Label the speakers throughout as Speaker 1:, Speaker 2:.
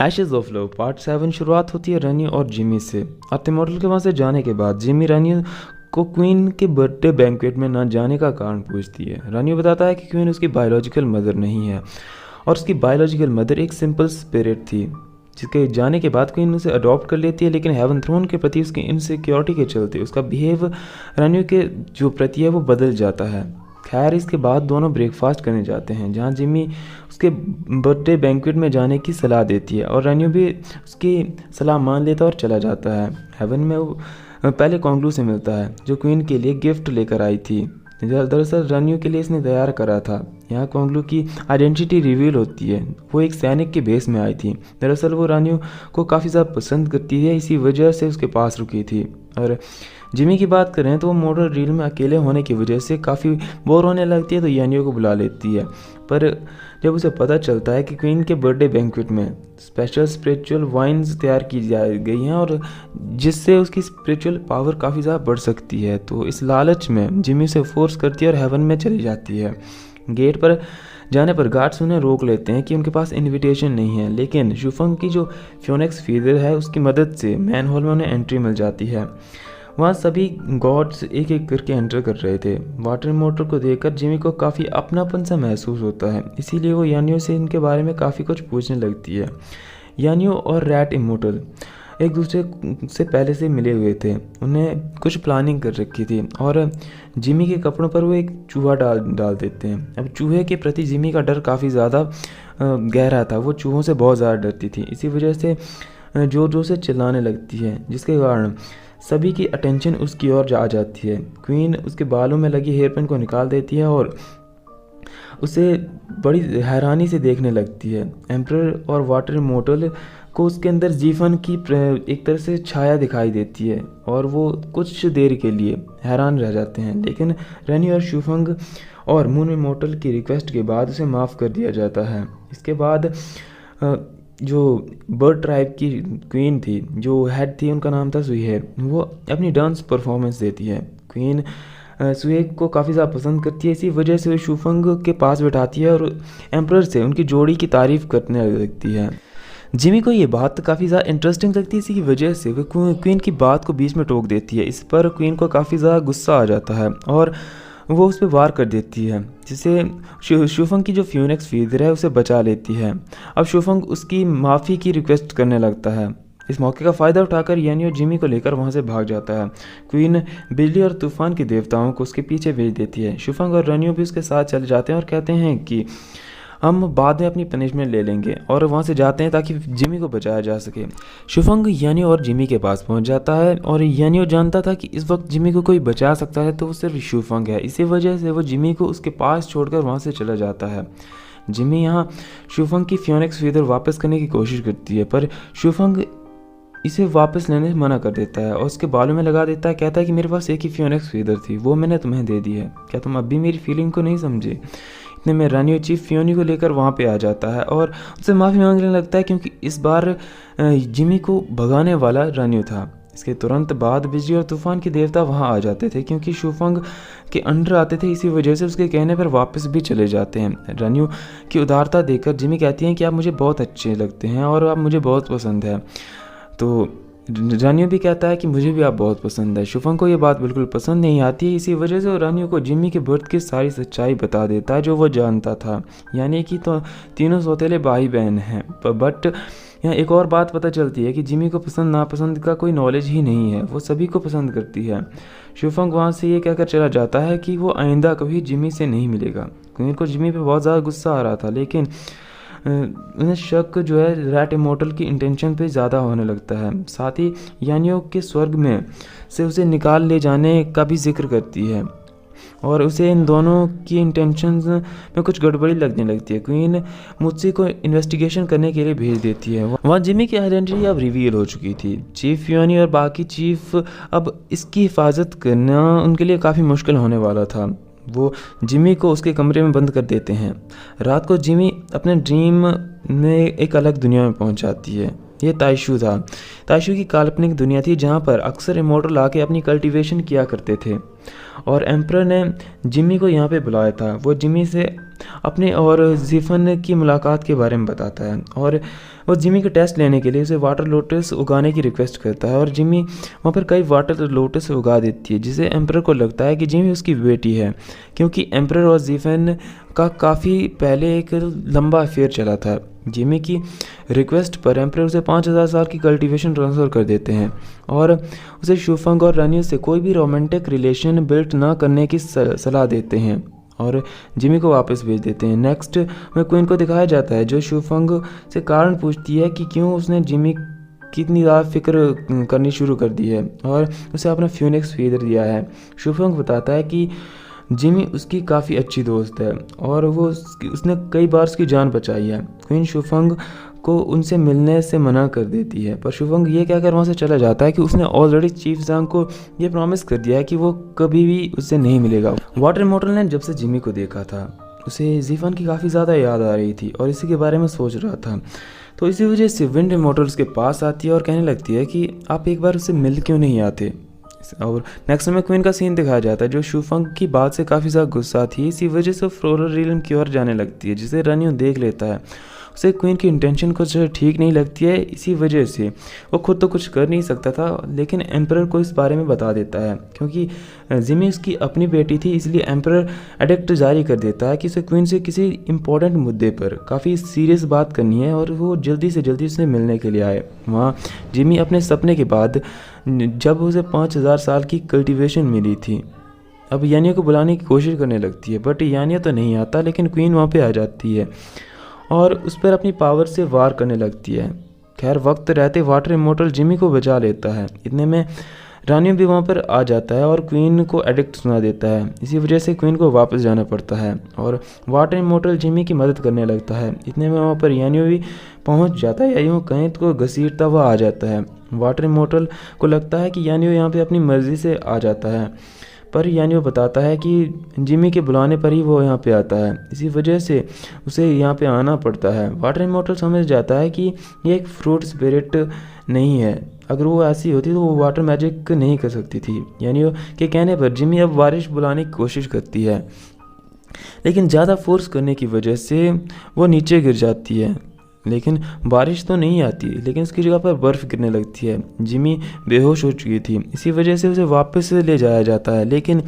Speaker 1: Ashes of love part 7 शुरुआत होती है रनी और जिमी से। अर्थ मॉडल के वहाँ से जाने के बाद जिमी रनी को क्वीन के बर्थडे बैंक्वेट में ना जाने का कारण पूछती है। रनी बताता है कि क्वीन उसकी बायोलॉजिकल मदर नहीं है और उसकी बायोलॉजिकल मदर एक सिंपल स्पिरिट थी, जिसके जाने के बाद क्वीन उसे अडॉप्ट कर लेती है। लेकिन हेवन थ्रोन के प्रति उसकी इनसिक्योरिटी के चलते उसका बिहेव रनी के जो प्रति है वो बदल जाता है। खैर, इसके बाद दोनों ब्रेकफास्ट करने जाते हैं, जहाँ जिमी उसके बर्थडे बैंक्वेट में जाने की सलाह देती है और रनियो भी उसकी सलाह मान लेता है और चला जाता है। हेवन में वो पहले कॉन्ग्लू से मिलता है, जो क्वीन के लिए गिफ्ट लेकर आई थी। दरअसल रनियो के लिए इसने तैयार करा था। यहाँ कॉन्ग्लू की आइडेंटिटी रिवील होती है, वो एक सैनिक के बेस में आई थी। दरअसल वो रनियो को काफ़ी ज़्यादा पसंद करती है, इसी वजह से उसके पास रुकी थी। और जिमी की बात करें तो वो मॉडल रील में अकेले होने की वजह से काफ़ी बोर होने लगती है, तो यानियो को बुला लेती है। पर जब उसे पता चलता है कि क्वीन के बर्थडे बैंक्वेट में स्पेशल स्पिरिचुअल वाइन्स तैयार की जा गई हैं और जिससे उसकी स्पिरिचुअल पावर काफ़ी ज़्यादा बढ़ सकती है, तो इस लालच में जिमी से फोर्स करती है और हेवन में चली जाती है। गेट पर जाने पर गार्ड्स उन्हें रोक लेते हैं कि उनके पास इनविटेशन नहीं है, लेकिन शुफंग की जो फ्योनिक्स फीदर है उसकी मदद से मैन हॉल में उन्हें एंट्री मिल जाती है। वहाँ सभी गॉड्स एक एक करके एंटर कर रहे थे। वाटर मोटर को देखकर जिमी को काफ़ी अपनापन सा महसूस होता है, इसीलिए वो यानियो से इनके बारे में काफ़ी कुछ पूछने लगती है। यानियो और रैट इमोर्टल एक दूसरे से पहले से मिले हुए थे, उन्हें कुछ प्लानिंग कर रखी थी और जिमी के कपड़ों पर वो एक चूहा डाल देते हैं। अब चूहे के प्रति जिमी का डर काफ़ी ज़्यादा गहरा था, वो चूहों से बहुत ज़्यादा डरती थी, इसी वजह से जोर जोर से चिल्लाने लगती है, जिसके कारण सभी की अटेंशन उसकी ओर आ जाती है। क्वीन उसके बालों में लगी हेयर पिन को निकाल देती है और उसे बड़ी हैरानी से देखने लगती है। एम्परर और वाटर इमोर्टल को उसके अंदर जीवन की एक तरह से छाया दिखाई देती है और वो कुछ देर के लिए हैरान रह जाते हैं, लेकिन रनी और शुफंग और मून इमोर्टल की रिक्वेस्ट के बाद उसे माफ़ कर दिया जाता है। इसके बाद जो बर्ड ट्राइब की क्वीन थी, जो हेड थी, उनका नाम था सुहेब, वो अपनी डांस परफॉर्मेंस देती है। क्वीन सुहेब को काफ़ी ज़्यादा पसंद करती है, इसी वजह से वो शुफंग के पास बैठाती है और एम्परर से उनकी जोड़ी की तारीफ़ करने लगती है। जिमी को ये बात काफ़ी ज़्यादा इंटरेस्टिंग लगती है, इसी की वजह से वो क्वीन की बात को बीच में टोक देती है। इस पर क्वीन को काफ़ी ज़्यादा गुस्सा आ जाता है और वो उस पर वार कर देती है, जिससे शुफंग की जो फ्यूनिक्स फीदर है उसे बचा लेती है। अब शुफंग उसकी माफ़ी की रिक्वेस्ट करने लगता है। इस मौके का फ़ायदा उठाकर यानियो जिमी को लेकर वहाँ से भाग जाता है। क्वीन बिजली और तूफान के देवताओं को उसके पीछे भेज देती है। शुफंग और रनियो भी उसके साथ चले जाते हैं और कहते हैं कि हम बाद में अपनी पनिशमेंट ले लेंगे, और वहाँ से जाते हैं ताकि जिमी को बचाया जा सके। शुफंग यानियो और जिमी के पास पहुँच जाता है और यानियो जानता था कि इस वक्त जिमी को कोई बचा सकता है तो वो सिर्फ शुफंग है, इसी वजह से वो जिमी को उसके पास छोड़कर वहाँ से चला जाता है। जिमी यहाँ शुफंग की फ्योनिक्स फीदर वापस करने की कोशिश करती है, पर शुफंग इसे वापस लेने से मना कर देता है और उसके बालों में लगा देता है। कहता है कि मेरे पास एक ही फ्योनिक्स फीदर थी, वो मैंने तुम्हें दे दी है, क्या तुम अब भी मेरी फीलिंग को नहीं समझे। इतने में रनियो चीफ फियोनी को लेकर वहाँ पे आ जाता है और उससे माफ़ी मांगने लगता है, क्योंकि इस बार जिमी को भगाने वाला रनियो था। इसके तुरंत बाद बिजली और तूफान के देवता वहाँ आ जाते थे, क्योंकि शुफंग के अंडर आते थे, इसी वजह से उसके कहने पर वापस भी चले जाते हैं। रनियो की उदारता देखकर जिमी कहती हैं कि आप मुझे बहुत अच्छे लगते हैं और आप मुझे बहुत पसंद है। तो रनियो भी कहता है कि मुझे भी आप बहुत पसंद है। शुफंग को ये बात बिल्कुल पसंद नहीं आती है, इसी वजह से रनियो को जिमी के बर्थ की सारी सच्चाई बता देता है जो वो जानता था, यानी कि तो तीनों सौतेले भाई बहन हैं। बट यहाँ एक और बात पता चलती है कि जिमी को पसंद नापसंद का कोई नॉलेज ही नहीं है, वो सभी को पसंद करती है। शुफंग वहाँ से ये कहकर चला जाता है कि वो आइंदा कभी जिमी से नहीं मिलेगा। क्वीन को जिमी पे बहुत ज़्यादा गुस्सा आ रहा था, लेकिन उन्हें शक जो है रैट इमोर्टल की इंटेंशन पे ज़्यादा होने लगता है। साथ ही यानियो के स्वर्ग में से उसे निकाल ले जाने का भी जिक्र करती है और उसे इन दोनों की इंटेंशंस में कुछ गड़बड़ी लगने लगती है। क्वीन मुझसे को इन्वेस्टिगेशन करने के लिए भेज देती है। वहाँ जिमी की आइडेंटिटी अब रिवील हो चुकी थी। चीफ फियोनी और बाकी चीफ अब इसकी हिफाजत करना उनके लिए काफ़ी मुश्किल होने वाला था। वो जिमी को उसके कमरे में बंद कर देते हैं। रात को जिमी अपने ड्रीम में एक अलग दुनिया में पहुंच जाती है, ये ताइशू था। ताइशू की काल्पनिक दुनिया थी जहाँ पर अक्सर इमोर्टल आके अपनी कल्टीवेशन किया करते थे, और एम्परर ने जिमी को यहाँ पे बुलाया था। वो जिमी से अपने और जीफन की मुलाकात के बारे में बताता है, और वो जिमी के टेस्ट लेने के लिए उसे वाटर लोटस उगाने की रिक्वेस्ट करता है, और जिमी वहाँ पर कई वाटर लोटस उगा देती है, जिसे एम्परर को लगता है कि जिमी उसकी बेटी है, क्योंकि एम्परर और जीफन का काफ़ी पहले एक लंबा अफेयर चला था। जिमी की रिक्वेस्ट पर एम्परर उसे 5000 साल की कल्टीवेशन ट्रांसफ़र कर देते हैं, और उसे शूफंग और रानियों से कोई भी रोमांटिक रिलेशन बिल्ड ना करने की सलाह देते हैं, और जिमी को वापस भेज देते हैं। नेक्स्ट में क्वीन को दिखाया जाता है, जो शूफंग से कारण पूछती है कि क्यों उसने जिमी कितनी ज़्यादा फिक्र करनी शुरू कर दी है और उसे अपना फ्यूनिक्स फीदर दिया है। शूफंग बताता है कि जिमी उसकी काफ़ी अच्छी दोस्त है और उसने कई बार उसकी जान बचाई है। क्वीन शूफंग को उनसे मिलने से मना कर देती है, पर शूफंग ये कहकर वहाँ से चला जाता है कि उसने ऑलरेडी चीफ जांग को ये प्रॉमिस कर दिया है कि वो कभी भी उससे नहीं मिलेगा। वाटर इमॉर्टल ने जब से जिमी को देखा था, उसे जीफन की काफ़ी ज़्यादा याद आ रही थी और इसी के बारे में सोच रहा था। तो इसी वजह से विंड इमॉर्टल उसके पास आती है और कहने लगती है कि आप एक बार उससे मिल क्यों नहीं आते। और नेक्स्ट में क्वीन का सीन दिखाया जाता है, जो शूफंग की बात से काफ़ी ज़्यादा गुस्सा थी। इसी वजह से फ्लोरल रियल्म की ओर जाने लगती है, जिसे रनियो देख लेता है। उसे क्वीन की इंटेंशन कुछ ठीक नहीं लगती है। इसी वजह से वो खुद तो कुछ कर नहीं सकता था, लेकिन एम्परर को इस बारे में बता देता है। क्योंकि जिमी उसकी अपनी बेटी थी, इसलिए एम्परर एडिक्ट जारी कर देता है कि उसे क्वीन से किसी इंपॉर्टेंट मुद्दे पर काफ़ी सीरियस बात करनी है और वो जल्दी से जल्दी उससे मिलने के लिए आए। वहाँ जिमी अपने सपने के बाद जब उसे 5000 साल की कल्टीवेशन मिली थी, अब यानिया को बुलाने की कोशिश करने लगती है, बट यानिया तो नहीं आता, लेकिन क्वीन वहाँ पे आ जाती है और उस पर अपनी पावर से वार करने लगती है। खैर वक्त रहते वाटर इमॉर्टल जिमी को बचा लेता है। इतने में रानियो भी वहाँ पर आ जाता है और क्वीन को एडिक्ट सुना देता है। इसी वजह से क्वीन को वापस जाना पड़ता है और वाटर इमॉर्टल जिमी की मदद करने लगता है। इतने में वहाँ पर यानियो भी पहुँच जाता है, या यूँ कहीं तो घसीटता हुआ आ जाता है। वाटर इमॉर्टल को लगता है कि यानियो यहाँ पर अपनी मर्ज़ी से आ जाता है, पर यानियो बताता है कि जिमी के बुलाने पर ही वो यहाँ पे आता है। इसी वजह से उसे यहाँ पे आना पड़ता है। वाटर इमॉर्टल समझ जाता है कि ये एक फ्रूट स्पिरिट नहीं है। अगर वो ऐसी होती तो वो वाटर मैजिक नहीं कर सकती थी। यानियो के कहने पर जिमी अब बारिश बुलाने की कोशिश करती है, लेकिन ज़्यादा फोर्स करने की वजह से वो नीचे गिर जाती है। लेकिन बारिश तो नहीं आती, लेकिन उसकी जगह पर बर्फ़ गिरने लगती है। जिमी बेहोश हो चुकी थी, इसी वजह से उसे वापस ले जाया जाता है। लेकिन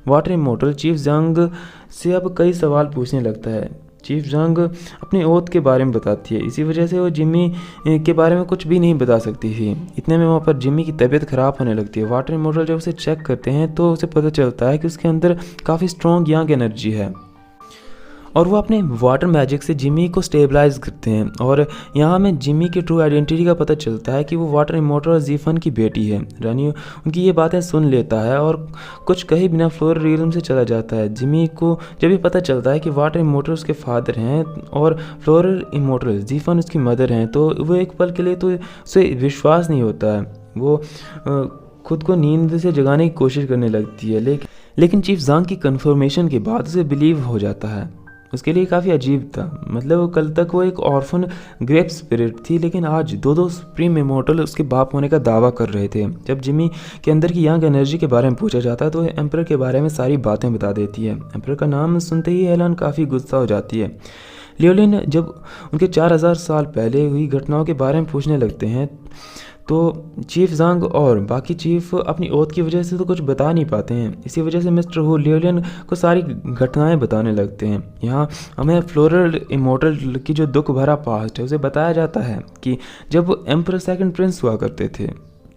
Speaker 1: वाटर इमॉर्टल चीफ जांग से अब कई सवाल पूछने लगता है। चीफ जांग अपनी ओथ के बारे में बताती है, इसी वजह से वो जिमी के बारे में कुछ भी नहीं बता सकती थी। इतने में वहाँ पर जिमी की तबीयत ख़राब होने लगती है। वाटर इमॉर्टल जब उसे चेक करते हैं तो उसे पता चलता है कि उसके अंदर काफ़ी स्ट्रॉन्ग यांग एनर्जी है और वो अपने वाटर मैजिक से जिमी को स्टेबलाइज करते हैं। और यहाँ हमें जिमी की ट्रू आइडेंटिटी का पता चलता है कि वो वाटर इमॉर्टल और जीफन की बेटी है। रानी उनकी ये बातें सुन लेता है और कुछ कहे बिना फ्लोरल रियल्म से चला जाता है। जिमी को जब ये पता चलता है कि वाटर इमॉर्टल उसके फादर हैं और फ्लोरल इमॉर्टल जीफन उसकी मदर हैं, तो वो एक पल के लिए तो उसे विश्वास नहीं होता है। वो खुद को नींद से जगाने की कोशिश करने लगती है, लेकिन चीफ जांग की कन्फर्मेशन के बाद उसे बिलीव हो जाता है। उसके लिए काफ़ी अजीब था, मतलब कल तक वो एक ऑर्फन ग्रेप स्पिरिट थी, लेकिन आज दो सुप्रीम इमॉर्टल उसके बाप होने का दावा कर रहे थे। जब जिमी के अंदर की यांग एनर्जी के बारे में पूछा जाता है तो एम्परर के बारे में सारी बातें बता देती है। एम्परर का नाम सुनते ही एलन काफ़ी गुस्सा हो जाती है। लियोलिन जब उनके 4000 साल पहले हुई घटनाओं के बारे में पूछने लगते हैं तो चीफ जांग और बाकी चीफ अपनी ओथ की वजह से तो कुछ बता नहीं पाते हैं। इसी वजह से मिस्टर हू लियोलिन को सारी घटनाएं बताने लगते हैं। यहाँ हमें फ्लोरल इमॉर्टल की जो दुख भरा पास्ट है उसे बताया जाता है कि जब एम्परर सेकंड प्रिंस हुआ करते थे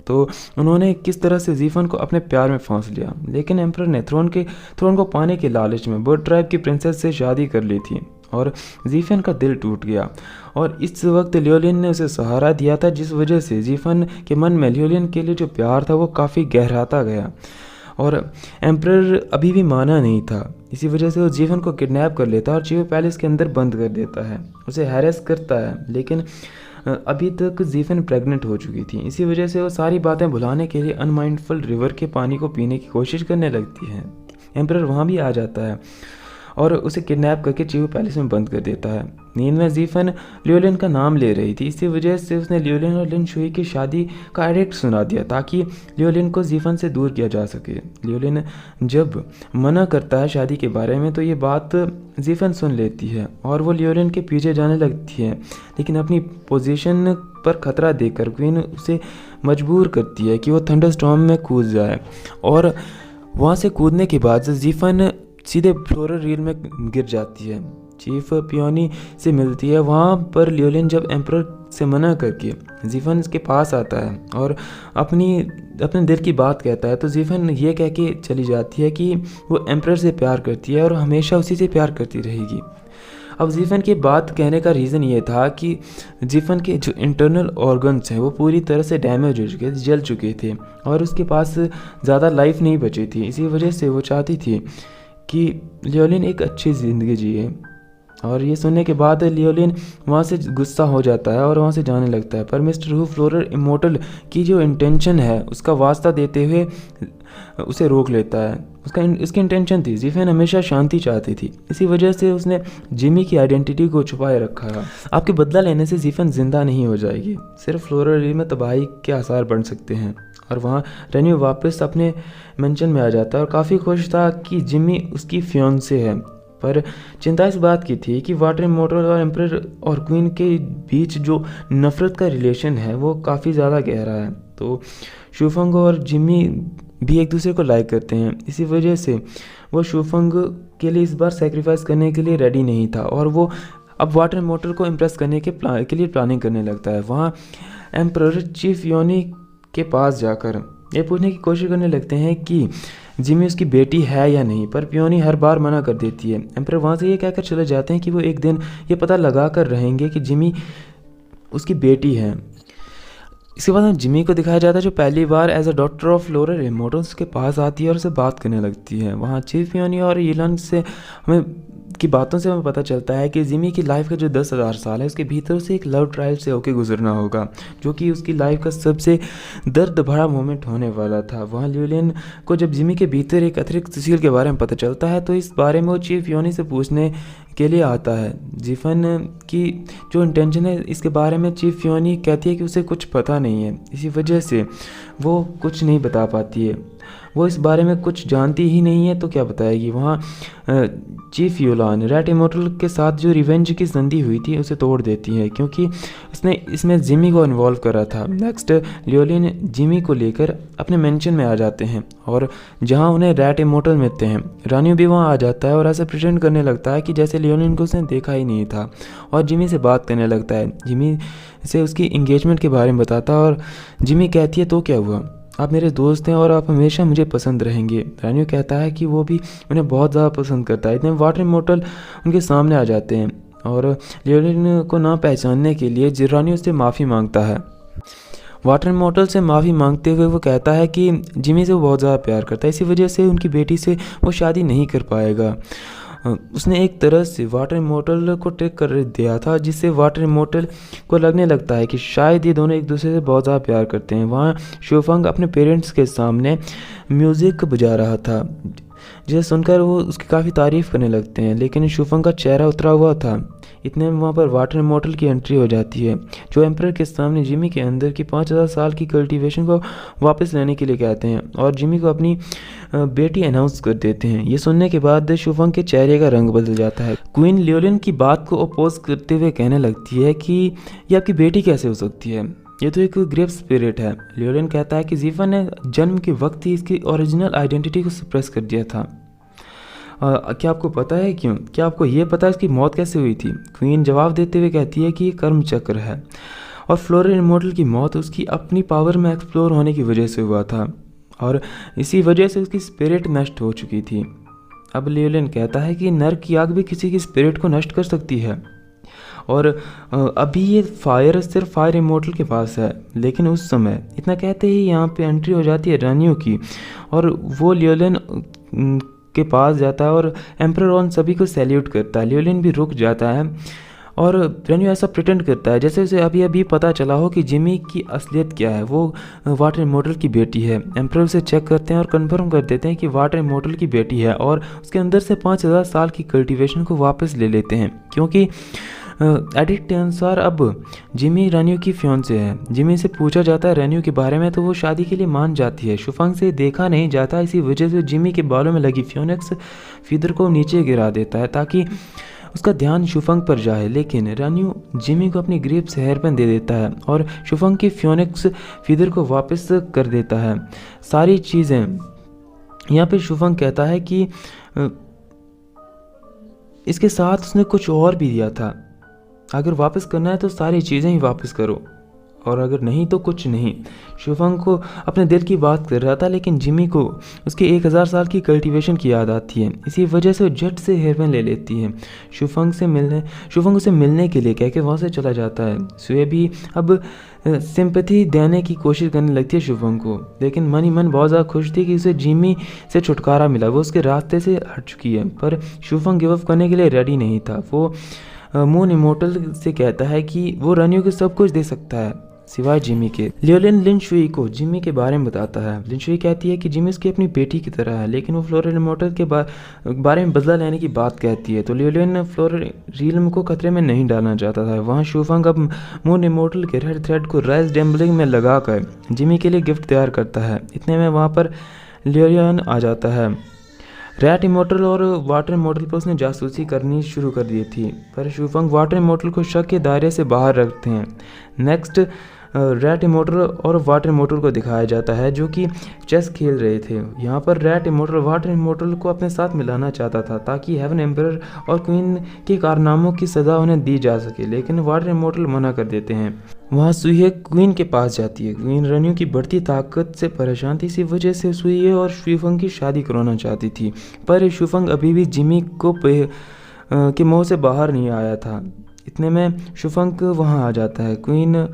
Speaker 1: तो उन्होंने किस तरह से जीफन को अपने प्यार में फांस लिया, लेकिन एम्परर ने थ्रोन को पाने के लालच में बर्ड ट्राइब की प्रिंसेस से शादी कर ली थी और जीफन का दिल टूट गया। और इस वक्त लियोलिन ने उसे सहारा दिया था, जिस वजह से जीफन के मन में लियोलिन के लिए जो प्यार था वो काफ़ी गहराता गया और एम्परर अभी भी माना नहीं था। इसी वजह से वो जीफन को किडनैप कर लेता है और चीफ पैलेस के अंदर बंद कर देता है, उसे हैरेस करता है। लेकिन अभी तक जीफन प्रेग्नेंट हो चुकी थी। इसी वजह से वो सारी बातें भुलाने के लिए अनमाइंडफुल रिवर के पानी को पीने की कोशिश करने लगती है। एम्परर वहाँ भी आ जाता है और उसे किडनैप करके चीवू पैलेस में बंद कर देता है। नींद में जीफन लियोलिन का नाम ले रही थी, इसी वजह से उसने लियोलिन और लिन शुई की शादी का एडिक्ट सुना दिया ताकि लियोलिन को जीफन से दूर किया जा सके। लियोलिन जब मना करता है शादी के बारे में तो ये बात जीफन सुन लेती है और वो लियोलिन के पीछे जाने लगती है, लेकिन अपनी पोजीशन पर खतरा देखकर क्वीन उसे मजबूर करती है कि वो थंडरस्टॉर्म में कूद जाए और वहाँ से कूदने के बाद जीफन सीधे फ्लोरल रील में गिर जाती है। चीफ पियोनी से मिलती है। वहाँ पर लियोलिन जब एम्परर से मना करके जीफन के पास आता है और अपने दिल की बात कहता है तो जीफन ये कह के चली जाती है कि वो एम्परर से प्यार करती है और हमेशा उसी से प्यार करती रहेगी। अब जीफन की बात कहने का रीज़न ये था कि जीफन के जो इंटरनल ऑर्गन्स हैं वो पूरी तरह से डैमेज हो चुके थे, जल चुके थे और उसके पास ज़्यादा लाइफ नहीं बची थी। इसी वजह से वो चाहती थी कि लियोलिन एक अच्छी ज़िंदगी जिए। और ये सुनने के बाद लियोलिन वहाँ से गुस्सा हो जाता है और वहाँ से जाने लगता है, पर मिस्टर हू फ्लोरल इमोर्टल की जो इंटेंशन है उसका वास्ता देते हुए उसे रोक लेता है। इसकी इंटेंशन थी, जीफन हमेशा शांति चाहती थी, इसी वजह से उसने जिमी की आइडेंटिटी को छुपाए रखा है। आपके बदला लेने से जीफन जिंदा नहीं हो जाएगी, सिर्फ फ्लोरल रील में तबाही के आसार बन सकते हैं। और वहाँ रेन्यू वापस अपने मेंशन में आ जाता है और काफ़ी खुश था कि जिमी उसकी फियोंसे है, पर चिंता इस बात की थी कि वाटर इमोर्टल और एम्परर और क्वीन के बीच जो नफ़रत का रिलेशन है वो काफ़ी ज़्यादा गहरा है। तो शूफंग और जिमी भी एक दूसरे को लाइक करते हैं, इसी वजह से वो शूफंग के लिए इस बार सेक्रीफाइस करने के लिए रेडी नहीं था और वो अब वाटर इमोर्टल को इम्प्रेस करने के लिए प्लानिंग करने लगता है। वहाँ एम्परर चीफ योनी के पास जाकर ये पूछने की कोशिश करने लगते हैं कि जिमी उसकी बेटी है या नहीं, पर पियोनी हर बार मना कर देती है। एम्परर वहाँ से ये कहकर चले जाते हैं कि वो एक दिन ये पता लगा कर रहेंगे कि जिमी उसकी बेटी है। इसके बाद हम जिमी को दिखाया जाता है जो पहली बार as a doctor of floral immortals के पास आती है और उससे बात करने लगती है। वहाँ चीफ पियोनी और ईलन से हमें की बातों से हमें पता चलता है कि जिमी की लाइफ का जो 10,000 साल है उसके भीतर उसे एक लव ट्रायल से होके गुजरना होगा, जो कि उसकी लाइफ का सबसे दर्द भरा मोमेंट होने वाला था। वहाँ लियोलिन को जब जिमी के भीतर एक अतिरिक्त सील के बारे में पता चलता है तो इस बारे में वो चीफ योनी से पूछने के लिए आता है। जीफन की जो इंटेंशन है इसके बारे में चीफ योनी कहती है कि उसे कुछ पता नहीं है, इसी वजह से वो कुछ नहीं बता पाती है। वो इस बारे में कुछ जानती ही नहीं है तो क्या बताएगी। वहाँ चीफ योलान रैट इमोर्टल के साथ जो रिवेंज की संधि हुई थी उसे तोड़ देती है क्योंकि उसने इसमें जिमी को इन्वॉल्व करा था। नेक्स्ट लियोलिन जिमी को लेकर अपने मेंशन में आ जाते हैं और जहाँ उन्हें रैट इमोर्टल मिलते हैं रानियो भी वहाँ आ जाता है और ऐसे प्रेजेंट करने लगता है कि जैसे लियोलिन को उसने देखा ही नहीं था और जिमी से बात करने लगता है। जिमी से उसकी इंगेजमेंट के बारे में बताता है और जिमी कहती है तो क्या हुआ, आप मेरे दोस्त हैं और आप हमेशा मुझे पसंद रहेंगे। रानियो कहता है कि वो भी उन्हें बहुत ज़्यादा पसंद करता है। इतने वाटर इमोर्टल उनके सामने आ जाते हैं और लियोलिन को ना पहचानने के लिए रानियो उससे माफ़ी मांगता है। वाटर इमोर्टल से माफ़ी मांगते हुए वो कहता है कि जिमी से वो बहुत ज़्यादा प्यार करता है, इसी वजह से उनकी बेटी से वो शादी नहीं कर पाएगा। उसने एक तरह से वाटर इमोर्टल को ट्रिक कर दिया था जिससे वाटर इमोर्टल को लगने लगता है कि शायद ये दोनों एक दूसरे से बहुत ज़्यादा प्यार करते हैं। वहाँ शूफंग अपने पेरेंट्स के सामने म्यूज़िक बजा रहा था जिसे सुनकर वो उसकी काफ़ी तारीफ़ करने लगते हैं, लेकिन शूफंग का चेहरा उतरा हुआ था। इतने में वहाँ पर वाटर इमोर्टल की एंट्री हो जाती है जो एम्परर के सामने जिमी के अंदर की 5,000 साल की कल्टीवेशन को वापस लेने के लिए कहते हैं और जिमी को अपनी बेटी अनाउंस कर देते हैं। ये सुनने के बाद शूफंग के चेहरे का रंग बदल जाता है। क्वीन लियोलिन की बात को अपोज करते हुए कहने लगती है कि ये आपकी बेटी कैसे हो सकती है, ये तो एक ग्रेव स्पिरिट है। लियोलिन कहता है कि जीफन ने जन्म के वक्त ही इसकी ओरिजिनल आइडेंटिटी को सप्रेस कर दिया था। क्या आपको पता है क्यों? क्या आपको ये पता है इसकी मौत कैसे हुई थी? क्वीन जवाब देते हुए कहती है कि ये कर्म चक्र है और फ्लोरल इमोर्टल की मौत उसकी अपनी पावर में एक्सप्लोर होने की वजह से हुआ था और इसी वजह से उसकी स्पिरिट नष्ट हो चुकी थी। अब लियोलिन कहता है कि नर्क की आग भी किसी की स्पिरिट को नष्ट कर सकती है और अभी ये फायर सिर्फ फायर इमोर्टल के पास है, लेकिन उस समय इतना कहते ही यहाँ पे एंट्री हो जाती है रानियों की और वो लियोलिन के पास जाता है और एम्परर ऑन सभी को सैल्यूट करता है। लियोलिन भी रुक जाता है और रेन्यू ऐसा प्रिटेंड करता है जैसे उसे अभी अभी पता चला हो कि जिमी की असलियत क्या है, वो वाटर इमोर्टल की बेटी है। एम्परर उसे चेक करते हैं और कंफर्म कर देते हैं कि वाटर इमोर्टल की बेटी है और उसके अंदर से 5000 साल की कल्टीवेशन को वापस ले लेते हैं, क्योंकि एडिक्ट के अनुसार अब जिमी रेन्यू की फियांसे है। जिमी से पूछा जाता है रेन्यू के बारे में तो वो शादी के लिए मान जाती है। शुफंग से देखा नहीं जाता, इसी वजह से जिमी के बालों में लगी फियोनिक्स फीदर को नीचे गिरा देता है ताकि उसका ध्यान शुफंग पर जाए, लेकिन रेन्यू जिमी को अपनी ग्रिप से हेयरपिन दे देता है और शुफंग की फियोनिक्स फीदर को वापस कर देता है। सारी चीज़ें यहाँ पे शुफंग कहता है कि इसके साथ उसने कुछ और भी दिया था, अगर वापस करना है तो सारी चीज़ें ही वापस करो और अगर नहीं तो कुछ नहीं। शुफंग को अपने दिल की बात कर रहा था, लेकिन जिमी को उसके 1000 साल की कल्टीवेशन की याद आती है। इसी वजह से वो झट से हेयरपिन ले लेती है। शुफंग उसे मिलने के लिए कह के वहाँ से चला जाता है। सुए भी अब सिंपैथी देने की कोशिश करने लगती है शुफंग को, लेकिन मन ही मन बहुत ज़्यादा खुश थी कि उसे जिमी से छुटकारा मिला, वो उसके रास्ते से हट चुकी है। पर शुफंग गिव अप करने के लिए रेडी नहीं था। वो मून इमोर्टल से कहता है कि वो रेन्यू को सब कुछ दे सकता है सिवाय जिमी के। लियोलिन लिन शुई को जिमी के बारे में बताता है। लिन शुई कहती है कि जिमी उसकी अपनी बेटी की तरह है, लेकिन वो फ्लोरल इमोर्टल के बारे में बदला लेने की बात कहती है। तो लियोलिन फ्लोरल रियल्म को खतरे में नहीं डालना चाहता था। वहाँ शुफंग अब मून इमोर्टल के रेड थ्रेड को राइस डैम्बलिंग में लगाकर जिमी के लिए गिफ्ट तैयार करता है। इतने में वहाँ पर लियोलिन आ जाता है। रैट इमोर्टल और वाटर इमोर्टल पर उसने जासूसी करनी शुरू कर दी थी, पर शुफंग वाटर इमोर्टल को शक के दायरे से बाहर रखते हैं। नेक्स्ट रैट इमोर्टल और वाटर इमोर्टल को दिखाया जाता है जो कि चेस खेल रहे थे। यहाँ पर रैट इमोर्टल वाटर इमोर्टल को अपने साथ मिलाना चाहता था ताकि हेवन एम्परर और क्वीन के कारनामों की सज़ा उन्हें दी जा सके, लेकिन वाटर इमोर्टल मना कर देते हैं। वहाँ सुइए क्वीन के पास जाती है। क्वीन रेन्यू की बढ़ती ताकत से परेशान थी, इसी वजह से सुइए और शुफंग की शादी कराना चाहती थी, पर शुफंग अभी भी जिमी को के मुँह से बाहर नहीं आया था। इतने में शुफंग वहाँ आ जाता है। क्वीन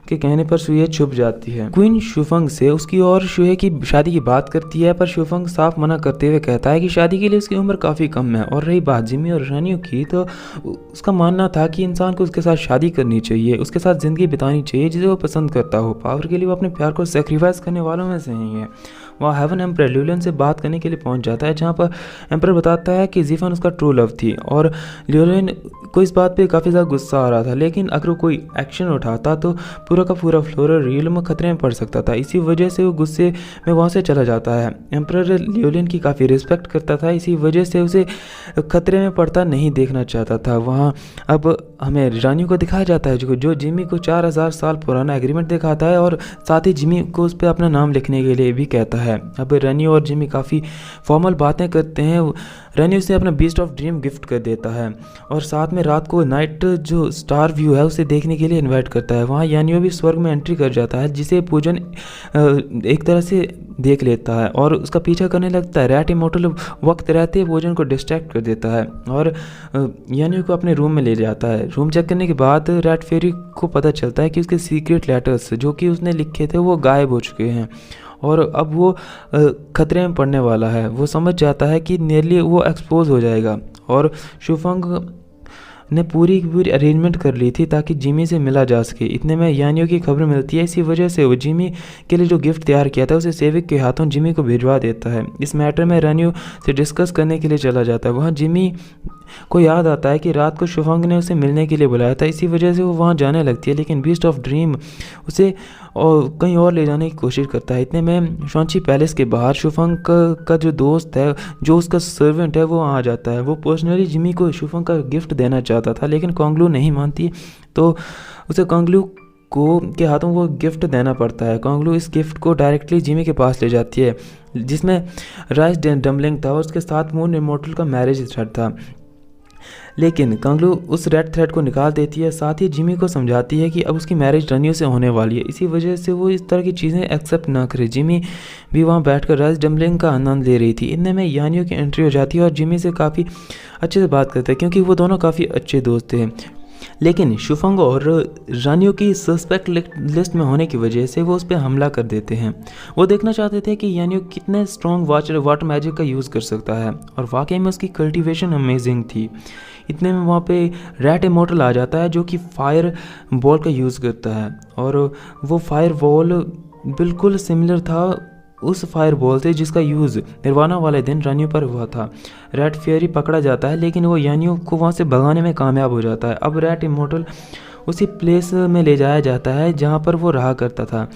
Speaker 1: के कहने पर शुए छुप जाती है। क्वीन शुफंग से उसकी और शुए की शादी की बात करती है, पर शुफंग साफ मना करते हुए कहता है कि शादी के लिए उसकी उम्र काफ़ी कम है। और रही बात जिमी और रेन्यू की, तो उसका मानना था कि इंसान को उसके साथ शादी करनी चाहिए, उसके साथ ज़िंदगी बितानी चाहिए जिसे वो पसंद करता हो। पावर के लिए वो अपने प्यार को सेक्रीफाइस करने वालों में से नहीं है। वह हेवन एम्परर लियोलिन से बात करने के लिए पहुंच जाता है, जहां पर एम्परर बताता है कि ज़िफन उसका ट्रू लव थी और लियोलिन को इस बात पे काफ़ी ज़्यादा गुस्सा आ रहा था, लेकिन अगर वो कोई एक्शन उठाता तो पूरा का पूरा फ्लोरल रियल्म खतरे में पड़ सकता था। इसी वजह से वो गुस्से में वहाँ से चला जाता है। एम्परर लियोलिन की काफ़ी रिस्पेक्ट करता था, इसी वजह से उसे खतरे में पड़ता नहीं देखना चाहता था। वहाँ अब हमें रानी को दिखाया जाता है जो जिमी को 4000 साल पुराना एग्रीमेंट दिखाता है और साथ ही जिमी को उस पर अपना नाम लिखने के लिए भी कहता है। अब रेनी और जिमी काफ़ी फॉर्मल बातें करते हैं। रेनी उसे अपना बीस्ट ऑफ ड्रीम गिफ्ट कर देता है और साथ में रात को नाइट जो स्टार व्यू है उसे देखने के लिए इनवाइट करता है। वहाँ यानियो भी स्वर्ग में एंट्री कर जाता है, जिसे पूजन एक तरह से देख लेता है और उसका पीछा करने लगता है। रैट इमोर्टल वक्त रहते पूजन को डिस्ट्रैक्ट कर देता है और यानियो को अपने रूम में ले जाता है। रूम चेक करने के बाद रैट फेरी को पता चलता है कि उसके सीक्रेट लेटर्स जो कि उसने लिखे थे वो गायब हो चुके हैं और अब वो खतरे में पड़ने वाला है। वो समझ जाता है कि नियरली वो एक्सपोज हो जाएगा और शुफंग ने पूरी अरेंजमेंट कर ली थी ताकि जिमी से मिला जा सके। इतने में यानियो की खबर मिलती है, इसी वजह से वो जिमी के लिए जो गिफ्ट तैयार किया था उसे सेविक के हाथों जिमी को भिजवा देता है। इस मैटर में रेन्यू से डिस्कस करने के लिए चला जाता है। वहाँ जिमी को याद आता है कि रात को शुफंग ने उसे मिलने के लिए बुलाया था, इसी वजह से वो वहाँ जाने लगती है, लेकिन बीस्ट ऑफ ड्रीम उसे और कहीं और ले जाने की कोशिश करता है। इतने में शॉन्ची पैलेस के बाहर शुफंग का जो दोस्त है, जो उसका सर्वेंट है, वो आ जाता है। वो पर्सनली जिमी को शुफंग का गिफ्ट देना चाहता था, लेकिन कोंगलू नहीं मानती, तो उसे कोंगलू के हाथों वो गिफ्ट देना पड़ता है। कोंगलू इस गिफ्ट को डायरेक्टली जिमी के पास ले जाती है, जिसमें राइस डम्बलिंग था और उसके साथ मून इमोर्टल का मैरिज थ्रेड था, लेकिन कोंगलू उस रेड थ्रेड को निकाल देती है। साथ ही जिमी को समझाती है कि अब उसकी मैरिज रेन्यू से होने वाली है, इसी वजह से वो इस तरह की चीज़ें एक्सेप्ट ना करे। जिमी भी वहाँ बैठकर राइस डम्बलिंग का आनंद ले रही थी। इनमें में यानियो की एंट्री हो जाती है और जिमी से काफ़ी अच्छे से बात करते हैं, क्योंकि वो दोनों काफ़ी अच्छे दोस्त थे। लेकिन शुफंग और रानियों की सस्पेक्ट लिस्ट में होने की वजह से वो उस पर हमला कर देते हैं। वो देखना चाहते थे कि यानियो कितने स्ट्रॉन्ग वाटर मैजिक का यूज़ कर सकता है, और वाकई में उसकी कल्टीवेशन अमेजिंग थी। इतने में वहाँ पे रैट इमोर्टल आ जाता है जो कि फायर बॉल का यूज़ करता है, और वो फायर बॉल बिल्कुल सिमिलर था उस फायर बॉल से जिसका यूज़ निर्वाणा वाले दिन रानियों पर हुआ था। रैट फेयरी पकड़ा जाता है, लेकिन वो यानियों को वहाँ से भगाने में कामयाब हो जाता है। अब रैट इमोर्टल उसी प्लेस में ले जाया जाता है जहाँ पर वो रहा करता था।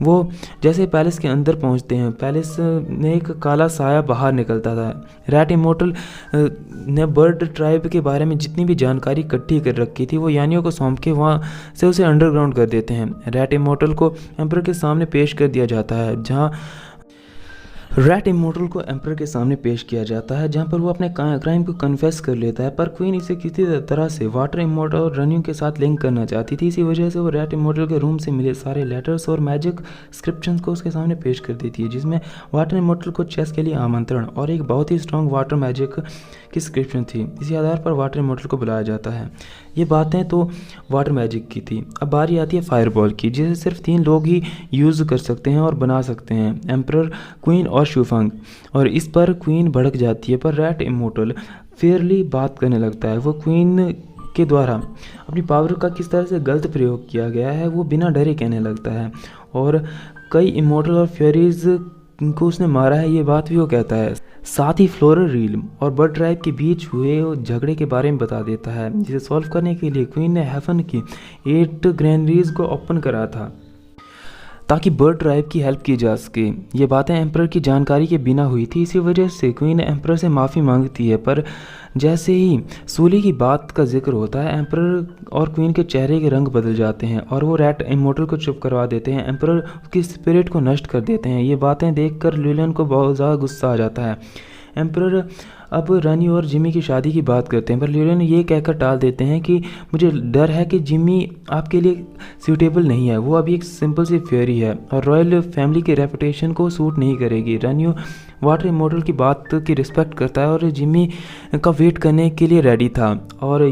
Speaker 1: वो जैसे पैलेस के अंदर पहुँचते हैं, पैलेस में एक काला साया बाहर निकलता था। रैट इमोर्टल ने बर्ड ट्राइब के बारे में जितनी भी जानकारी इकट्ठी कर रखी थी वो यानियों को सौंप के वहाँ से उसे अंडरग्राउंड कर देते हैं। रैट इमोर्टल को एम्पर के सामने पेश कर दिया जाता है, जहाँ रैट इमोर्टल को एम्पर के सामने पेश किया जाता है, जहां पर वो अपने क्राइम को कन्फेस कर लेता है। पर क्वीन इसे किसी तरह से वाटर इमोर्टल और रनिंग के साथ लिंक करना चाहती थी। इसी वजह से वो रैट इमोर्टल के रूम से मिले सारे लेटर्स और मैजिक स्क्रिप्शंस को उसके सामने पेश कर देती है, जिसमें वाटर इमोर्टल को चेस के लिए आमंत्रण और एक बहुत ही स्ट्रॉन्ग वाटर मैजिक की स्क्रिप्शन थी। इसी आधार पर वाटर इमोर्टल को बुलाया जाता है। ये बातें तो वाटर मैजिक की थी। अब बारी आती है फायरबॉल की, जिसे सिर्फ 3 लोग ही यूज़ कर सकते हैं और बना सकते हैं, एम्परर, क्वीन और शुफंग। और इस पर क्वीन भड़क जाती है, पर रैट इमोर्टल फेयरली बात करने लगता है। वो क्वीन के द्वारा अपनी पावर का किस तरह से गलत प्रयोग किया गया है वो बिना डरे कहने लगता है, और कई इमोर्टल और फेयरीज को उसने मारा है ये बात भी वो कहता है। साथ ही फ्लोरल रील्म और बर्ड ट्राइब के बीच हुए झगड़े के बारे में बता देता है, जिसे सॉल्व करने के लिए क्वीन ने हेवन की 8 ग्रैनरीज को ओपन करा था ताकि बर्ड ट्राइब की हेल्प की जा सके। ये बातें एम्परर की जानकारी के बिना हुई थी। इसी वजह से क्वीन एम्परर से माफ़ी मांगती है, पर जैसे ही सूली की बात का जिक्र होता है एम्परर और क्वीन के चेहरे के रंग बदल जाते हैं और वो रैट इमोर्टल को चुप करवा देते हैं। एम्परर उसकी स्पिरिट को नष्ट कर देते हैं। ये बातें देखकर ल्यूलियन को बहुत ज़्यादा गुस्सा आ जाता है। एम्परर अब रानी और जिमी की शादी की बात करते हैं, पर ल्यूलियन ये कहकर टाल देते हैं कि मुझे डर है कि जिमी आपके लिए सूटेबल नहीं है। वो अभी एक सिंपल सी फेयरी है और रॉयल फैमिली के रेपुटेशन को सूट नहीं करेगी। रानी वाटर इमोर्टल की बात की रिस्पेक्ट करता है और जिमी का वेट करने के लिए रेडी था। और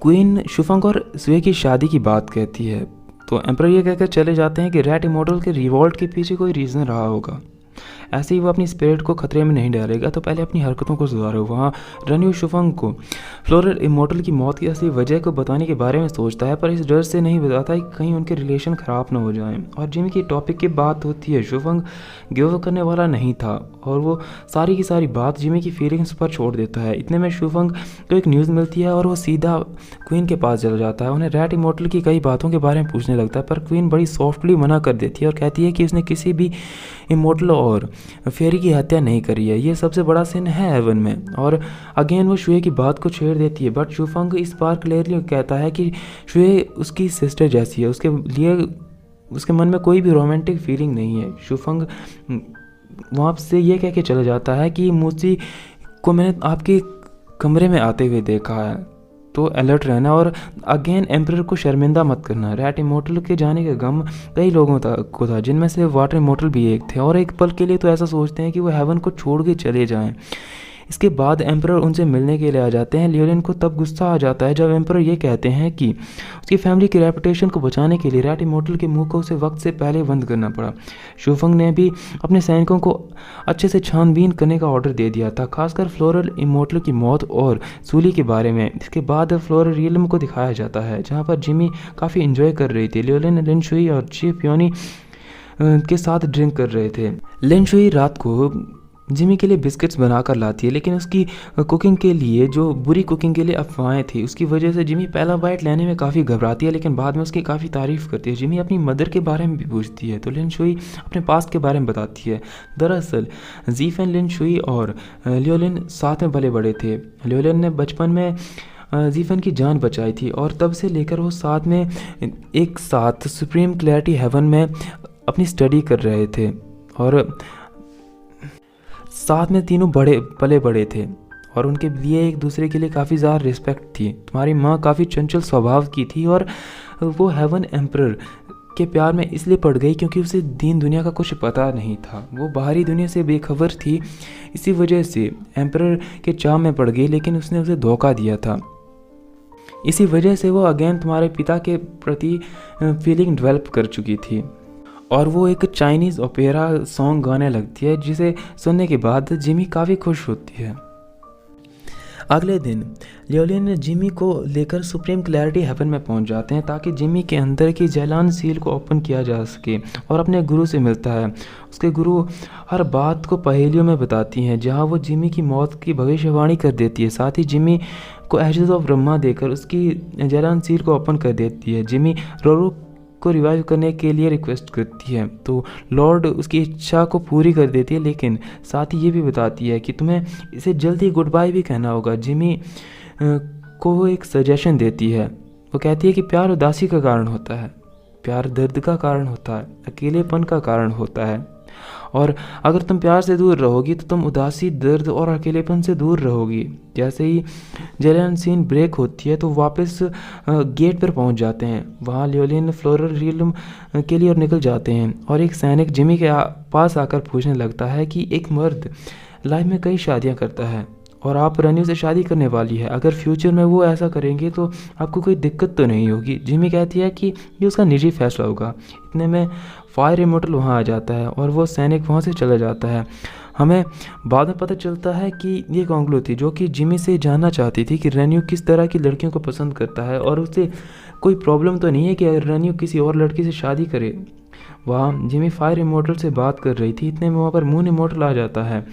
Speaker 1: क्वीन शुफंग और स्वे की शादी की बात कहती है, तो एम्परर ये कहकर चले जाते हैं कि रैट इमोर्टल के रिवॉल्ट के पीछे कोई रीज़न रहा होगा। ऐसे ही वो अपनी स्पिरिट को खतरे में नहीं डालेगा, तो पहले अपनी हरकतों को सुधारो। वहाँ रनी शुफंग को फ्लोरल इमोर्टल की मौत की असली वजह को बताने के बारे में सोचता है, पर इस डर से नहीं बताता कि कहीं उनके रिलेशन ख़राब ना हो जाएं। और जिमी की टॉपिक की बात होती है, शुफंग गिव अप करने वाला नहीं था और वो सारी की सारी बात जिमी की फीलिंग्स पर छोड़ देता है। इतने में शुफंग को एक न्यूज़ मिलती है और वो सीधा क्वीन के पास चला जाता है। उन्हें रैट इमोर्टल की कई बातों के बारे में पूछने लगता है, पर क्वीन बड़ी सॉफ्टली मना कर देती है और कहती है कि उसने किसी भी इमोर्टल और फेरी की हत्या नहीं करी है। ये सबसे बड़ा सिन है हेवन में। और अगेन वो शुए की बात को छेड़ देती है, बट शुफंग इस बार क्लियरली कहता है कि शुए उसकी सिस्टर जैसी है, उसके लिए उसके मन में कोई भी रोमांटिक फीलिंग नहीं है। शुफंग वहाँ से ये कह के चला जाता है कि मूसी को मैंने आपके कमरे में आते हुए देखा है, तो अलर्ट रहना और अगेन एम्परर को शर्मिंदा मत करना। रैट इमोर्टल के जाने का गम कई लोगों को था, जिनमें से वाटर इमोर्टल भी एक थे, और एक पल के लिए तो ऐसा सोचते हैं कि वो हेवन को छोड़ के चले जाएं। इसके बाद एम्परर उनसे मिलने के लिए आ जाते हैं। लियोलिन को तब गुस्सा आ जाता है जब एम्परर ये कहते हैं कि उसकी फैमिली की रेपुटेशन को बचाने के लिए रैट इमोर्टल के मुंह को उसे वक्त से पहले बंद करना पड़ा। शुफंग ने भी अपने सैनिकों को अच्छे से छानबीन करने का ऑर्डर दे दिया था, खासकर फ्लोरल इमोर्टल की मौत और सूली के बारे में। इसके बाद फ्लोरल रियलम को दिखाया जाता है, जहाँ पर जिमी काफ़ी इंजॉय कर रही थी। लियोलिन, लिन शुई और चीफ योनी के साथ ड्रिंक कर रहे थे। लिन शुई रात को जिमी के लिए बिस्किट्स बनाकर लाती है, लेकिन उसकी कुकिंग के लिए जो बुरी कुकिंग के लिए अफवाहें थी उसकी वजह से जिमी पहला बाइट लेने में काफ़ी घबराती है, लेकिन बाद में उसकी काफ़ी तारीफ़ करती है। जिमी अपनी मदर के बारे में भी पूछती है, तो लिन शुई अपने पास्ट के बारे में बताती है। दरअसल जीफेन, लिन शुई और लियोलिन साथ में पले बड़े थे। लियोलिन ने बचपन में जीफन की जान बचाई थी और तब से लेकर वो साथ में एक साथ सुप्रीम क्लैरिटी हेवन में अपनी स्टडी कर रहे थे और साथ में तीनों पले बड़े थे और उनके लिए एक दूसरे के लिए काफ़ी ज़्यादा रिस्पेक्ट थी। तुम्हारी माँ काफ़ी चंचल स्वभाव की थी और वो हेवन एम्परर के प्यार में इसलिए पड़ गई क्योंकि उसे दीन दुनिया का कुछ पता नहीं था। वो बाहरी दुनिया से बेखबर थी, इसी वजह से एम्परर के चाव में पड़ गई, लेकिन उसने उसे धोखा दिया था। इसी वजह से वो अगेन तुम्हारे पिता के प्रति फीलिंग डेवलप कर चुकी थी और वो एक चाइनीज़ ओपेरा सॉन्ग गाने लगती है, जिसे सुनने के बाद जिमी काफ़ी खुश होती है। अगले दिन लियोलिन जिमी को लेकर सुप्रीम क्लैरिटी हेवन में पहुंच जाते हैं ताकि जिमी के अंदर की जैलान सील को ओपन किया जा सके, और अपने गुरु से मिलता है। उसके गुरु हर बात को पहेलियों में बताती हैं, जहां वो जिमी की मौत की भविष्यवाणी कर देती है। साथ ही जिमी को एशेज ऑफ ब्रह्मा देकर उसकी जैलान सील को ओपन कर देती है। जिमी रोरो को रिवाइव करने के लिए रिक्वेस्ट करती है, तो लॉर्ड उसकी इच्छा को पूरी कर देती है, लेकिन साथ ही ये भी बताती है कि तुम्हें इसे जल्दी गुड बाय भी कहना होगा। जिमी को वो एक सजेशन देती है। वो कहती है कि प्यार उदासी का कारण होता है, प्यार दर्द का कारण होता है, अकेलेपन का कारण होता है, और अगर तुम प्यार से दूर रहोगी तो तुम उदासी, दर्द और अकेलेपन से दूर रहोगी। जैसे ही जैलान सीन ब्रेक होती है तो वापस गेट पर पहुंच जाते हैं। वहाँ लियोलिन फ्लोरल रियल्म के लिए और निकल जाते हैं, और एक सैनिक जिमी के पास आकर पूछने लगता है कि एक मर्द लाइफ में कई शादियां करता है और आप रनियो से शादी करने वाली है, अगर फ्यूचर में वो ऐसा करेंगे तो आपको कोई दिक्कत तो नहीं होगी। जिमी कहती है कि ये उसका निजी फैसला होगा। इतने में फायर इमोर्टल वहाँ आ जाता है और वो सैनिक वहाँ से चला जाता है। हमें बाद में पता चलता है कि ये कॉन्ग्लो थी जो कि जिमी से जानना चाहती थी कि रेन्यू किस तरह की लड़कियों को पसंद करता है, और उसे कोई प्रॉब्लम तो नहीं है कि अगर रेन्यू किसी और लड़की से शादी करे। वहाँ जिमी फायर इमोर्टल से बात कर रही थी, इतने में वहाँ पर मून इमोर्टल आ जाता है।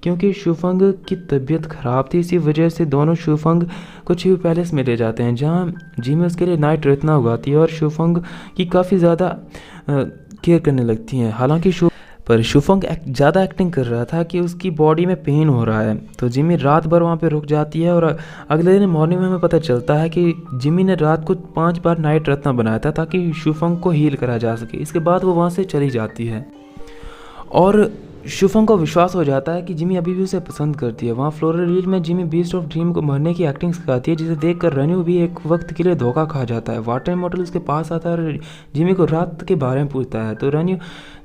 Speaker 1: क्योंकि शूफंग की तबीयत ख़राब थी, इसी वजह से दोनों शूफंग को चिव पैलेस में ले जाते हैं, जहाँ जिमी उसके लिए नाइट रत्ना उगाती है और शूफंग की काफ़ी ज़्यादा केयर करने लगती हैं। हालांकि शूफंग ज़्यादा एक्टिंग कर रहा था कि उसकी बॉडी में पेन हो रहा है, तो जिमी रात भर वहाँ पे रुक जाती है। और अगले दिन मॉर्निंग में हमें पता चलता है कि जिमी ने रात को 5 बार नाइट रत्ना बनाया था ताकि शूफंग को हील करा जा सके। इसके बाद वो वहाँ से चली जाती है और शूफंग को विश्वास हो जाता है कि जिमी अभी भी उसे पसंद करती है। वहाँ फ्लोरल रील में जिमी बीस्ट ऑफ ड्रीम को मरने की एक्टिंग सिखाती है, जिसे देखकर रेन्यू भी एक वक्त के लिए धोखा खा जाता है। वाटर इमोर्टल उसके पास आता है और जिमी को रात के बारे में पूछता है, तो रेन्यू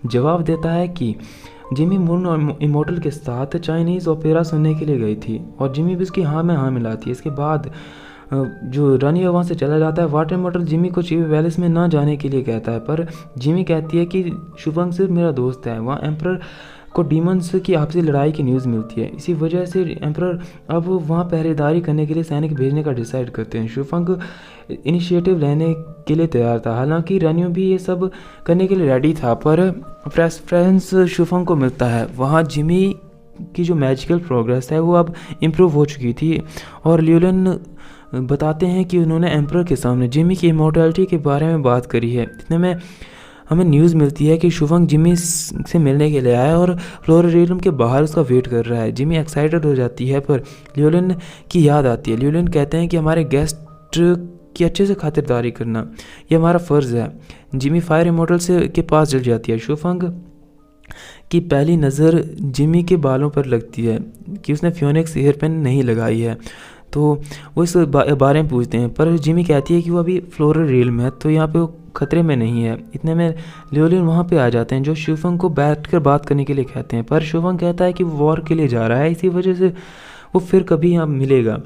Speaker 1: जवाब देता है कि जिमी मून इमोर्टल के साथ चाइनीज़ ओपेरा सुनने के लिए गई थी, और जिमी भी उसकी हाँ में हाँ मिलाती है। इसके बाद जो रानी वहाँ से चला जाता है। वाटर इमोर्टल जिमी को चिव पैलेस में ना जाने के लिए कहता है, पर जिमी कहती है कि शूफंग सिर्फ मेरा दोस्त है। वहाँ एम्परर को डीमंस की आपसी लड़ाई की न्यूज़ मिलती है, इसी वजह से एम्परर अब वहाँ पहरेदारी करने के लिए सैनिक भेजने का डिसाइड करते हैं। शूफंग इनिशिएटिव लेने के लिए तैयार था, हालांकि रानियो भी ये सब करने के लिए रेडी था, पर प्रेफरेंस शूफंग को मिलता है। वहाँ जिमी की जो मैजिकल प्रोग्रेस है वो अब इम्प्रूव हो चुकी थी, और लियोलिन बताते हैं कि उन्होंने एम्परर के सामने जिमी की इमोर्टैलिटी के बारे में बात करी है। इतने में हमें न्यूज़ मिलती है कि शूफंग जिमी से मिलने के लिए आया और फ्लोरल रियल्म के बाहर उसका वेट कर रहा है। जिमी एक्साइटेड हो जाती है, पर लियोलिन की याद आती है। लियोलिन कहते हैं कि हमारे गेस्ट की अच्छे से खातिरदारी करना ये हमारा फ़र्ज़ है। जिमी फायर इमोर्टल से के पास जल जाती है। शूफंग की पहली नज़र जिमी के बालों पर लगती है कि उसने फ्योनिक्स हेयर पेन नहीं लगाई है, तो वो इस बारे में पूछते हैं, पर जिमी कहती है कि वो अभी फ्लोरल रियल में है, तो यहाँ पे वो खतरे में नहीं है। इतने में लियोलिन वहाँ पे आ जाते हैं, जो शूफंग को बैठकर बात करने के लिए कहते हैं, पर शूफंग कहता है कि वो वॉर के लिए जा रहा है, इसी वजह से वो फिर कभी यहाँ मिलेगा।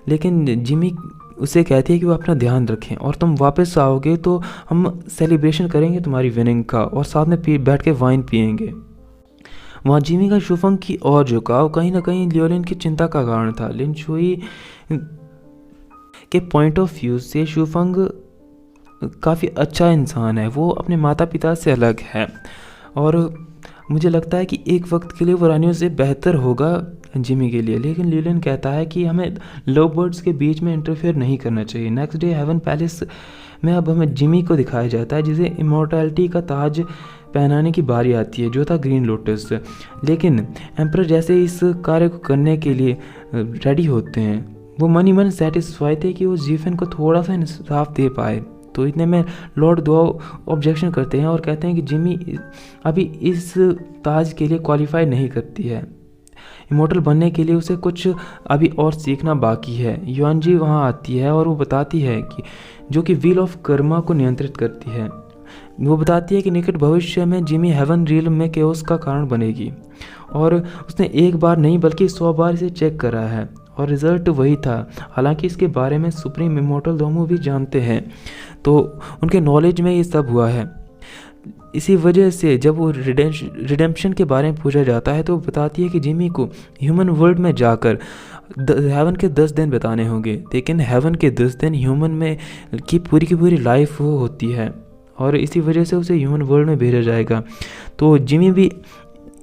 Speaker 1: लेकिन जिमी उसे कहती है कि वो अपना ध्यान रखें, और तुम वापस आओगे तो हम सेलिब्रेशन करेंगे तुम्हारी विनिंग का, और साथ में बैठ के वाइन पियेंगे। वहाँ जिमी का शूफंग की ओर झुकाव कहीं ना कहीं लियोलिन की चिंता का कारण था। लिन शुई के पॉइंट ऑफ व्यू से शूफंग काफ़ी अच्छा इंसान है, वो अपने माता पिता से अलग है, और मुझे लगता है कि एक वक्त के लिए वो रानियों से बेहतर होगा जिमी के लिए। लेकिन लियोलिन कहता है कि हमें लव बर्ड्स के बीच में इंटरफेयर नहीं करना चाहिए। नेक्स्ट डे हेवन पैलेस में अब हमें जिमी को दिखाया जाता है, जिसे इमोर्टैलिटी का ताज पहनाने की बारी आती है, जो था ग्रीन लोटस। लेकिन एम्परर जैसे इस कार्य को करने के लिए रेडी होते हैं, वो मन ही मन सेटिस्फाई थे कि वो जीफन को थोड़ा सा इंसाफ दे पाए। तो इतने में लॉर्ड दो ऑब्जेक्शन करते हैं और कहते हैं कि जिमी अभी इस ताज के लिए क्वालिफाई नहीं करती है, इमोर्टल बनने के लिए उसे कुछ अभी और सीखना बाकी है। युआनजी वहाँ आती है और वो बताती है कि जो कि व्हील ऑफ कर्मा को नियंत्रित करती है। वो बताती है कि निकट भविष्य में जिमी हेवन रियल में केओस का कारण बनेगी, और उसने एक बार नहीं बल्कि 100 बार इसे चेक करा है, और रिज़ल्ट वही था। हालांकि इसके बारे में सुप्रीम इमॉर्टल दोमो भी जानते हैं, तो उनके नॉलेज में ये सब हुआ है। इसी वजह से जब वो रिडेम्पशन के बारे में पूछा जाता है तो वो बताती है कि जिमी को ह्यूमन वर्ल्ड में जाकर हेवन के 10 दिन बिताने होंगे, लेकिन हेवन के 10 दिन ह्यूमन में की पूरी लाइफ वो होती है और इसी वजह से उसे ह्यूमन वर्ल्ड में भेजा जाएगा। तो जिमी भी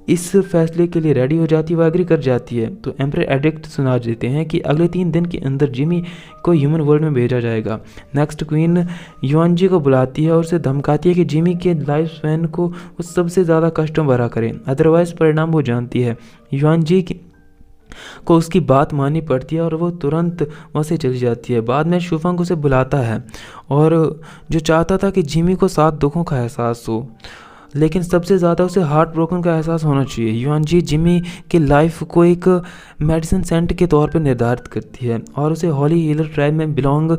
Speaker 1: इस फैसले के लिए रेडी हो जाती है, वो एग्री कर जाती है। तो एम्परर एडिक्ट सुना देते हैं कि अगले 3 दिन के अंदर जिमी को ह्यूमन वर्ल्ड में भेजा जाएगा। नेक्स्ट क्वीन युआनजी को बुलाती है और उसे धमकाती है कि जिमी के लाइफ स्पैन को वो सबसे ज़्यादा कष्टों भरा करे, अदरवाइज परिणाम वो जानती है। युआनजी को उसकी बात माननी पड़ती है और वो तुरंत वहाँ से चली जाती है। बाद में शुफंग उसे बुलाता है और जो चाहता था कि जिमी को 7 दुखों का एहसास हो, लेकिन सबसे ज़्यादा उसे हार्ट ब्रोकन का एहसास होना चाहिए। युआनजी जिमी की लाइफ को एक मेडिसिन सेंट के तौर पर निर्धारित करती है और उसे हॉली हीलर ट्राइब में बिलोंग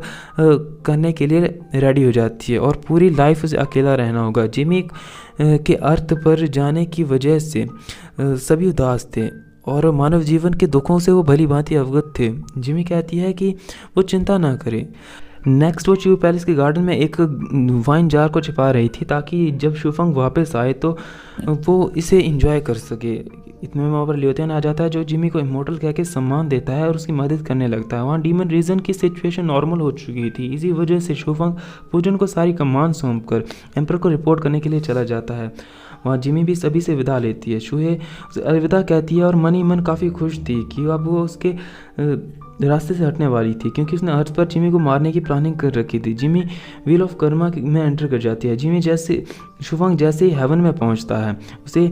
Speaker 1: करने के लिए रेडी हो जाती है और पूरी लाइफ उसे अकेला रहना होगा। जिमी के अर्थ पर जाने की वजह से सभी उदास थे और मानव जीवन के दुखों से वो भली भांति अवगत थे। जिमी कहती है कि वो चिंता ना करे। नेक्स्ट वो च्यू पैलेस के गार्डन में एक वाइन जार को छिपा रही थी ताकि जब शुफंग वापस आए तो वो इसे एंजॉय कर सके। इतने में वहाँ पर लियोतियन आ जाता है जो जिमी को इमोर्टल कह के सम्मान देता है और उसकी मदद करने लगता है। वहाँ डीमन रीजन की सिचुएशन नॉर्मल हो चुकी थी। इसी वजह से शुफंग पूजन को सारी कमान सौंप कर एम्पर को रिपोर्ट करने के लिए चला जाता है। वहाँ जिमी भी सभी से विदा लेती है। शूहे उसे अलविदा कहती है और मन ही मन काफ़ी खुश थी कि अब वो उसके रास्ते से हटने वाली थी, क्योंकि उसने अर्थ पर जिमी को मारने की प्लानिंग कर रखी थी। जिमी व्हील ऑफ कर्मा में एंटर कर जाती है। जिमी शुफंग जैसे ही हेवन में पहुंचता है उसे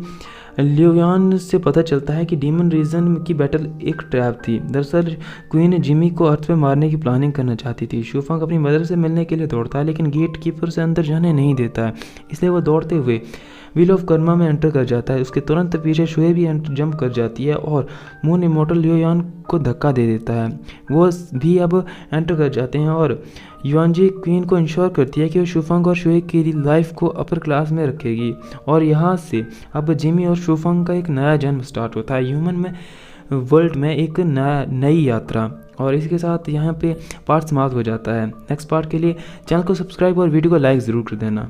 Speaker 1: लियोयान से पता चलता है कि डीमन रीजन की बैटल एक ट्रैप थी। दरअसल क्वीन जिमी को अर्थ पे मारने की प्लानिंग करना चाहती थी। शुफंग अपनी मदर से मिलने के लिए दौड़ता है, लेकिन गेट कीपर से अंदर जाने नहीं देता है, इसलिए वो दौड़ते हुए व्हील ऑफ कर्मा में एंटर कर जाता है। उसके तुरंत पीछे शुए भी जंप कर जाती है और मून इमॉर्टल लियोयान को धक्का दे देता है। वो भी अब एंटर कर जाते हैं और युआनजी क्वीन को इंश्योर करती है कि वो शुफंग और शुए की लाइफ को अपर क्लास में रखेगी और यहाँ से अब जिमी और शुफंग का एक नया जन्म स्टार्ट होता है ह्यूमन में वर्ल्ड में, एक नई यात्रा। और इसके साथ यहाँ पे पार्ट समाप्त हो जाता है। नेक्स्ट पार्ट के लिए चैनल को सब्सक्राइब और वीडियो को लाइक ज़रूर कर देना।